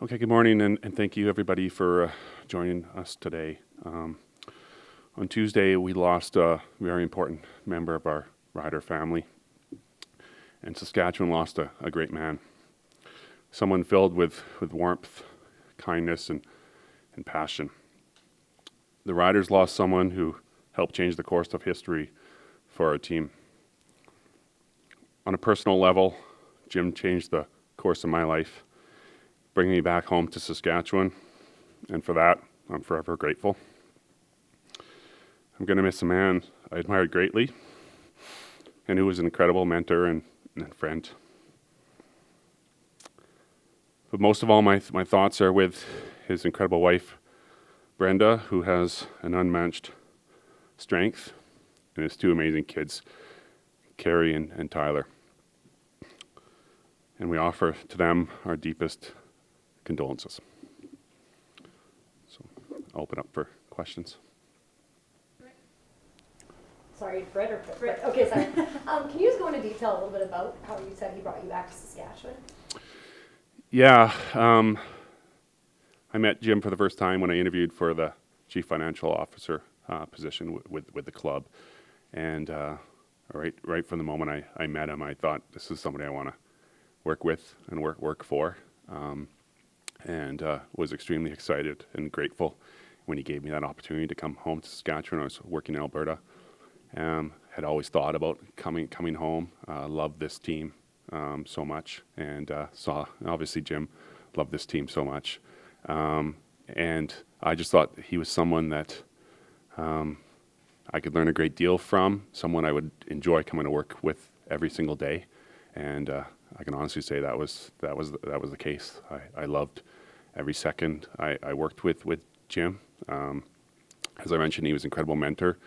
Okay, good morning, and thank you everybody for joining us today. On Tuesday, we lost a very important member of our Rider family, and Saskatchewan lost a great man, someone filled with warmth, kindness, and passion. The Riders lost someone who helped change the course of history for our team. On a personal level, Jim changed the course of my life, bringing me back home to Saskatchewan, and for that, I'm forever grateful. I'm going to miss a man I admired greatly, and who was an incredible mentor and friend. But most of all, my thoughts are with his incredible wife, Brenda, who has an unmatched strength, and his two amazing kids, Carrie and Tyler. And we offer to them our deepest condolences. So I'll open up for questions. Sorry, Brett or Brett? Okay, sorry. Can you just go into detail a little bit about how you said he brought you back to Saskatchewan? Yeah, I met Jim for the first time when I interviewed for the chief financial officer position with the club, and right from the moment I met him, I thought this is somebody I want to work with and work for. And was extremely excited and grateful when he gave me that opportunity to come home to Saskatchewan. I was working in Alberta. Had always thought about coming home. Loved this team so much, and saw obviously Jim loved this team so much. And I just thought he was someone that I could learn a great deal from, someone I would enjoy coming to work with every single day. And I can honestly say that was the case. I loved every second I worked with Jim. As I mentioned, he was an incredible mentor.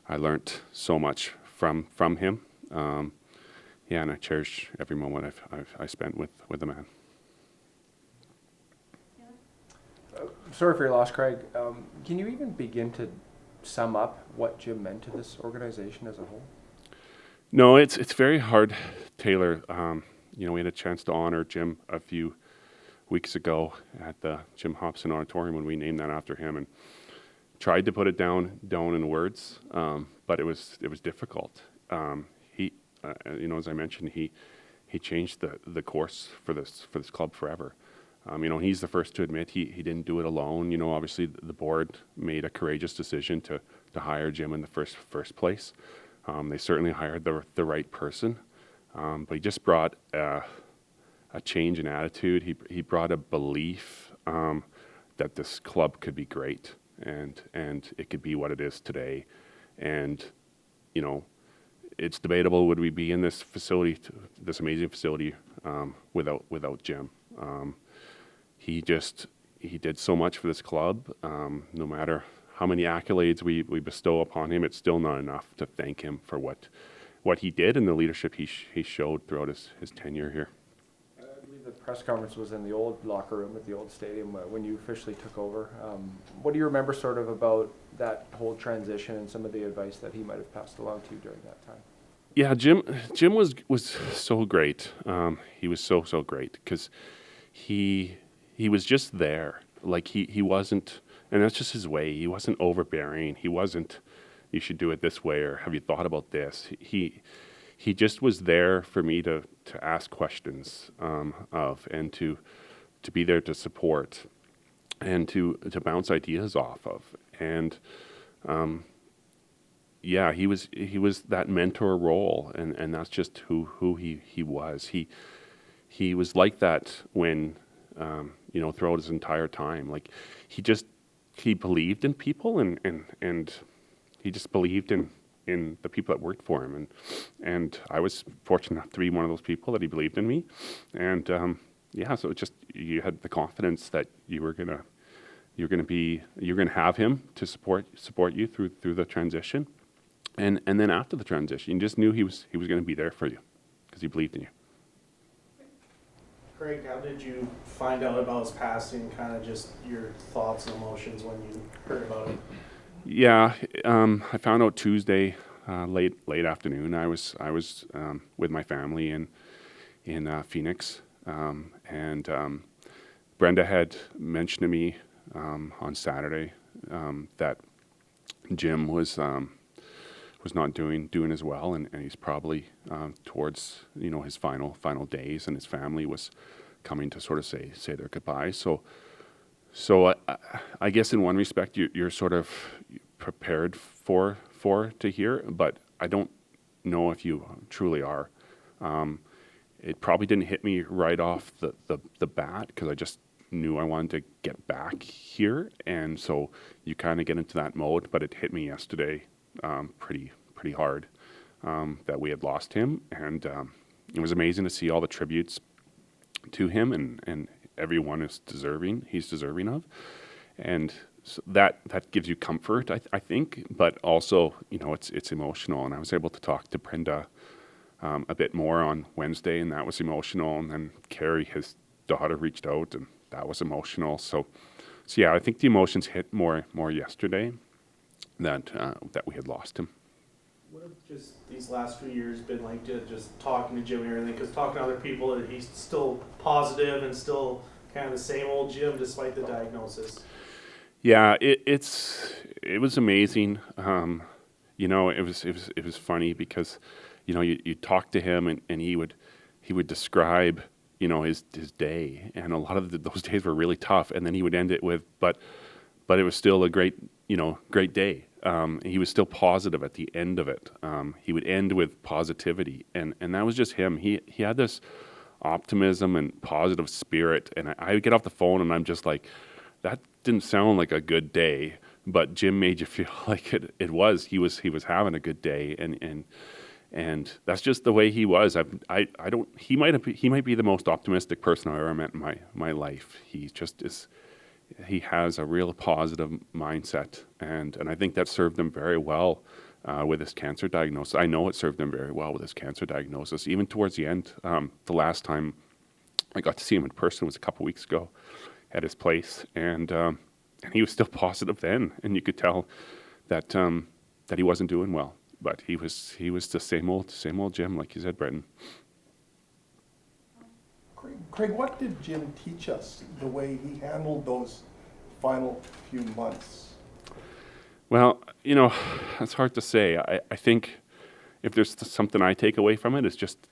I learned so much from him. And I cherish every moment I spent with the man. Sorry for your loss, Craig. Can you even begin to sum up what Jim meant to this organization as a whole? No, it's very hard, Taylor. We had a chance to honor Jim a few weeks ago at the Jim Hopson Auditorium when we named that after him, and tried to put it down in words, but it was difficult. He, as I mentioned, he changed the course for this club forever. He's the first to admit he didn't do it alone. Obviously the board made a courageous decision to hire Jim in the first place. They certainly hired the right person, but he just brought a change in attitude. He brought a belief that this club could be great and it could be what it is today. And it's debatable, would we be in this facility, this amazing facility, without Jim. He did so much for this club. No matter how many accolades we bestow upon him, it's still not enough to thank him for what he did and the leadership he showed throughout his tenure here. I believe the press conference was in the old locker room at the old stadium when you officially took over. What do you remember sort of about that whole transition and some of the advice that he might have passed along to you during that time? Yeah, Jim was so great. He was so great because he was just there. Like he wasn't, and that's just his way. He wasn't overbearing. He wasn't, you should do it this way, or have you thought about this? He just was there for me to ask questions of, and to be there to support, and to bounce ideas off of. And he was that mentor role, and that's just who he was. He was like that when throughout his entire time. Like he believed in people, and he just believed in the people that worked for him, and I was fortunate enough to be one of those people that he believed in me, and so it just, you had the confidence that you're gonna have him to support you through the transition, and then after the transition, you just knew he was going to be there for you because he believed in you. Craig, how did you find out about his passing? Kind of just your thoughts and emotions when you heard about it. Yeah, I found out Tuesday late afternoon. I was with my family in Phoenix, and Brenda had mentioned to me on Saturday that Jim was not doing as well, and he's probably towards his final days, and his family was coming to sort of say their goodbyes. So I guess in one respect you're sort of prepared for to hear, but I don't know if you truly are. It probably didn't hit me right off the bat because I just knew I wanted to get back here, and so you kind of get into that mode. But it hit me yesterday pretty hard that we had lost him, and it was amazing to see all the tributes to him, and everyone is he's deserving of, and so that gives you comfort, I think, but also it's emotional. And I was able to talk to Brenda a bit more on Wednesday, and that was emotional. And then Carrie, his daughter, reached out, and that was emotional. So yeah, I think the emotions hit more yesterday that we had lost him. What have just these last few years been like, just talking to Jim and everything? Because talking to other people, he's still positive and still kind of the same old Jim despite the diagnosis. Yeah, it was amazing. It was funny because you talk to him, and he would describe his day, and a lot of those days were really tough, and then he would end it with but it was still a great day. He was still positive at the end of it. He would end with positivity, and that was just him. He had this optimism and positive spirit, and I would get off the phone and I'm just like, that didn't sound like a good day, but Jim made you feel like it was. He was having a good day, and that's just the way he was. I don't. He might be the most optimistic person I've ever met in my life. He just is. He has a real positive mindset, and I think that served him very well with his cancer diagnosis. I know it served him very well with his cancer diagnosis. Even towards the end, the last time I got to see him in person was a couple weeks ago at his place, and he was still positive then, and you could tell that he wasn't doing well, but he was the same old Jim, like you said, Brendan. Craig, what did Jim teach us the way he handled those final few months? Well, it's hard to say. I think if there's something I take away from it, it's just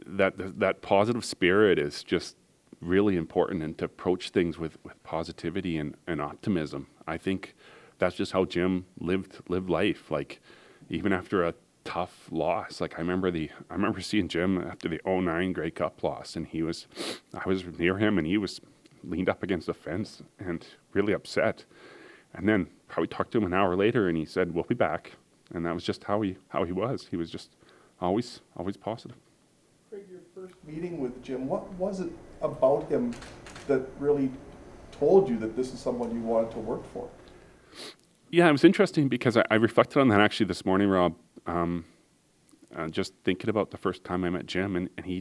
that positive spirit is just really important, and to approach things with positivity and optimism. I think that's just how Jim lived life. Like, even after a tough loss, like I remember seeing Jim after the 2009 Grey Cup loss, and I was near him, and he was leaned up against the fence and really upset. And then probably talked to him an hour later, and he said, "We'll be back." And that was just how he was. He was just always positive. Craig, your first meeting with Jim, what was it about him that really told you that this is someone you wanted to work for? Yeah, it was interesting because I reflected on that actually this morning, Rob. Just thinking about the first time I met Jim, and he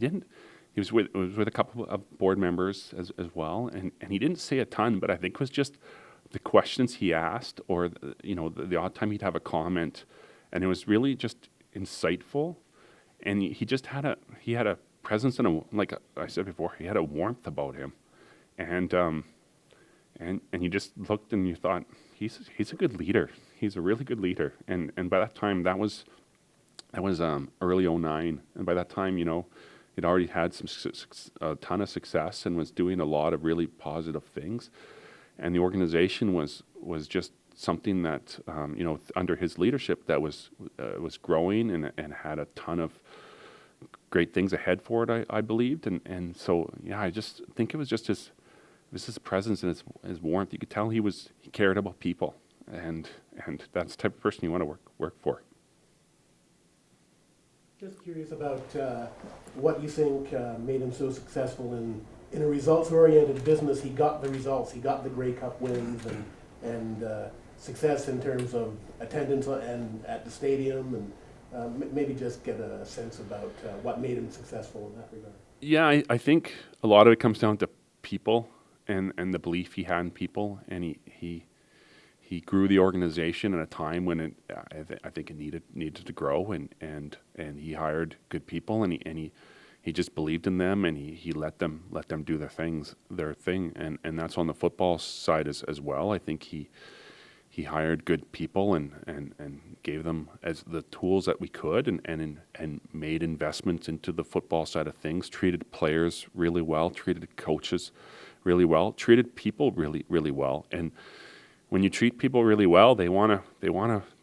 was with a couple of board members as well, and he didn't say a ton, but I think it was just the questions he asked, or the odd time he'd have a comment, and it was really just insightful, and he just had a presence and like I said before, he had a warmth about him, and you just looked and you thought, he's a good leader. He's a really good leader, and by that time that was early 2009, and by that time he'd already had a ton of success and was doing a lot of really positive things, and the organization was just something that under his leadership that was growing and had a ton of great things ahead for it. I believed, and so yeah, I just think it was just his presence and his warmth. You could tell he cared about people, and that's the type of person you want to work for. Just curious about what you think made him so successful in a results-oriented business. He got the results. He got the Grey Cup wins and success in terms of attendance and at the stadium, and maybe just get a sense about what made him successful in that regard. Yeah, I think a lot of it comes down to people and the belief he had in people, and he grew the organization at a time when I think it needed to grow, and he hired good people, and he just believed in them, and he let them do their thing, and that's on the football side as well. I think he hired good people and gave them as the tools that we could, and made investments into the football side of things. Treated players really well, treated coaches really well, treated people really well. And when you treat people really well, they wanna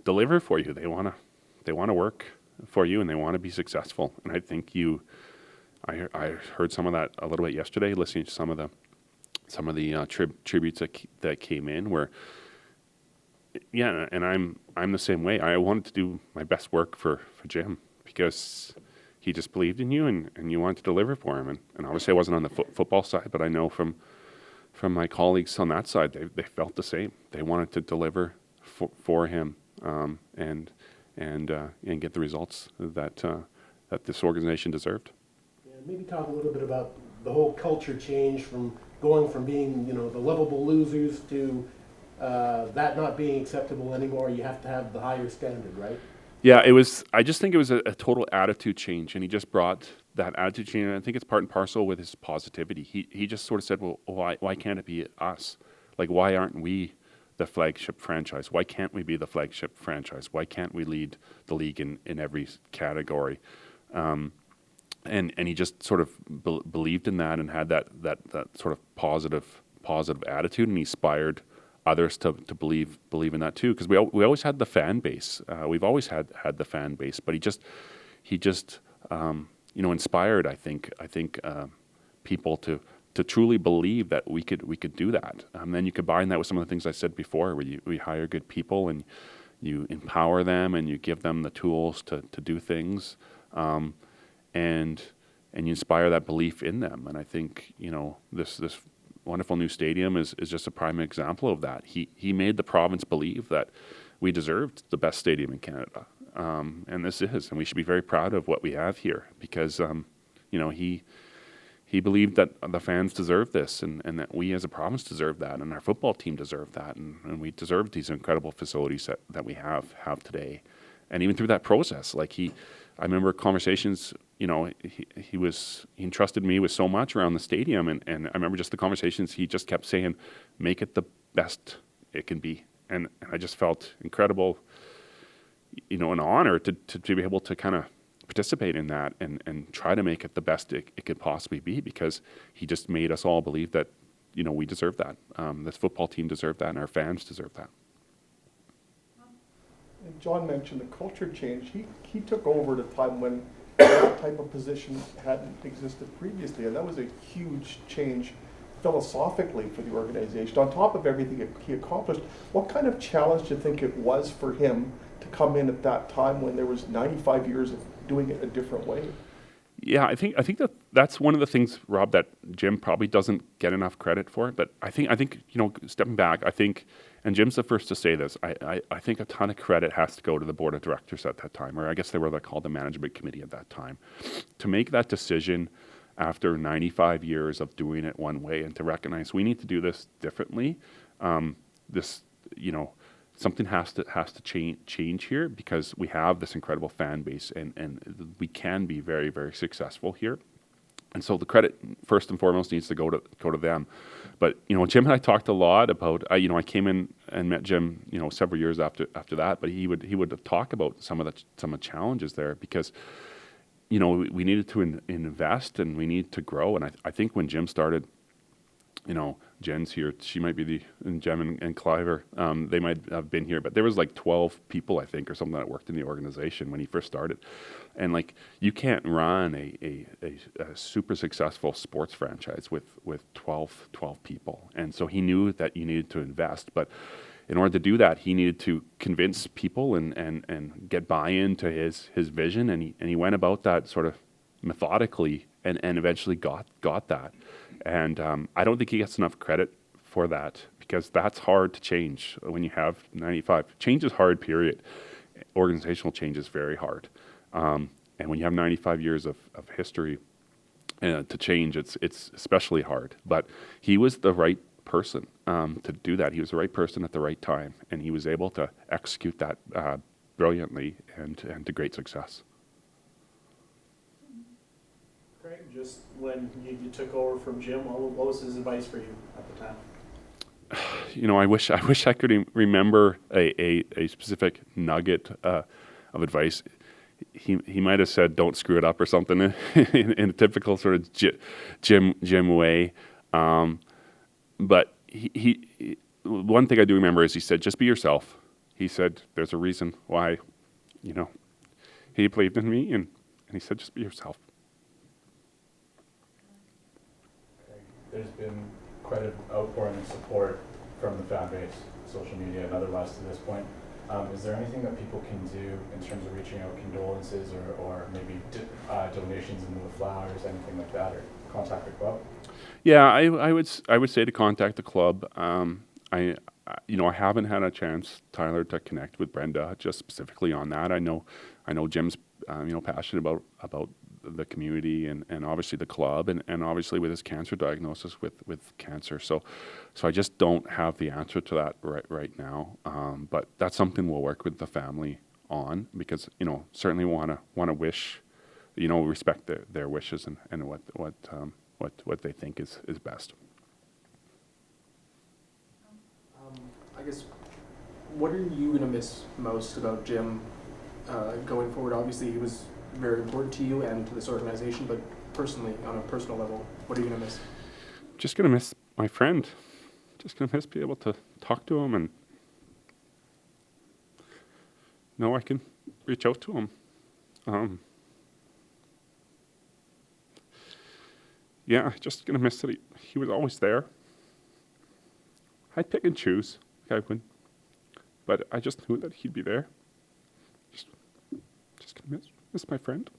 deliver for you. They wanna work for you, and they want to be successful. And I think I heard some of that a little bit yesterday, listening to some of the tributes that came in, where, yeah, and I'm the same way. I wanted to do my best work for Jim, because he just believed in you, and you wanted to deliver for him. And obviously I wasn't on the football side, but I know from my colleagues on that side, they felt the same. They wanted to deliver for him, and get the results that this organization deserved. And maybe talk a little bit about the whole culture change from going from being, the lovable losers to that not being acceptable anymore. You have to have the higher standard, right? Yeah, I just think it was a total attitude change, and he just brought that attitude change. And I think it's part and parcel with his positivity. He just sort of said, well, why can't it be us? Like, why aren't we the flagship franchise? Why can't we be the flagship franchise? Why can't we lead the league in every category? And he just sort of believed in that, and had that sort of positive attitude, and he inspired others to believe in that too. Because we always had the fan base. We've always had the fan base, but he just inspired, I think people to truly believe that we could do that. Then you combine that with some of the things I said before, where we hire good people, and you empower them, and you give them the tools to do things, and you inspire that belief in them. And I think this wonderful new stadium is just a prime example of that. He made the province believe that we deserved the best stadium in Canada, and this is, and we should be very proud of what we have here, because he believed that the fans deserve this, and that we as a province deserve that, and our football team deserved that, and we deserve these incredible facilities that we have today. And even through that process, I remember conversations, he entrusted me with so much around the stadium, and I remember just the conversations, he just kept saying, make it the best it can be. And I just felt incredible, an honor to be able to kind of participate in that and try to make it the best it could possibly be, because he just made us all believe that, we deserve that. This football team deserved that, and our fans deserve that. And John mentioned the culture change. He took over at a time when that type of position hadn't existed previously, and that was a huge change philosophically for the organization. On top of everything he accomplished, what kind of challenge do you think it was for him to come in at that time when there was 95 years of doing it a different way? Yeah, I think that's one of the things, Rob, that Jim probably doesn't get enough credit for. But I think stepping back, and Jim's the first to say this, I think a ton of credit has to go to the board of directors at that time, or I guess they were called the management committee at that time, to make that decision after 95 years of doing it one way, and to recognize we need to do this differently. Something has to change here, because we have this incredible fan base, and we can be very, very successful here. And so the credit first and foremost needs to go to them. But Jim and I talked a lot about. I came in and met Jim several years after that. But he would talk about some of the challenges there, because we needed to invest, and we need to grow. And I think when Jim started, Jen's here. She might be Jem and Cliver. They might have been here, but there was 12 people, I think, or something that worked in the organization when he first started. And you can't run a super successful sports franchise with 12 people. And so he knew that you needed to invest, but in order to do that, he needed to convince people and get buy-in to his vision. And he went about that sort of methodically, and eventually got that. And I don't think he gets enough credit for that, because that's hard to change when you have 95. Change is hard, period. Organizational change is very hard. And when you have 95 years of history to change, it's especially hard. But he was the right person to do that. He was the right person at the right time, and he was able to execute that brilliantly and to great success. Craig? just when you took over from Jim, what was his advice for you at the time? I wish I could remember a specific nugget of advice. He might have said, "Don't screw it up" or something in a typical sort of Jim way. But he one thing I do remember is he said, "Just be yourself." He said, "There's a reason why, he believed in me," and he said, "Just be yourself." There's been quite an outpouring of support from the fan base, social media, and otherwise to this point. Is there anything that people can do in terms of reaching out condolences or maybe donations into the flowers, anything like that, or contact the club? Yeah, I would say to contact the club. I haven't had a chance, Tyler, to connect with Brenda just specifically on that. I know Jim's passionate about the community and obviously the club and obviously with his cancer diagnosis with cancer. So I just don't have the answer to that right now. But that's something we'll work with the family on because certainly want to wish, respect their wishes and what they think is best. I guess, what are you going to miss most about Jim going forward? Obviously, he was very important to you and to this organization, but personally, on a personal level, what are you going to miss? Just going to miss my friend. Just going to miss being able to talk to him and know I can reach out to him. Yeah, just going to miss that he was always there. I'd pick and choose. I would. But I just knew that he'd be there. Just gonna miss my friend.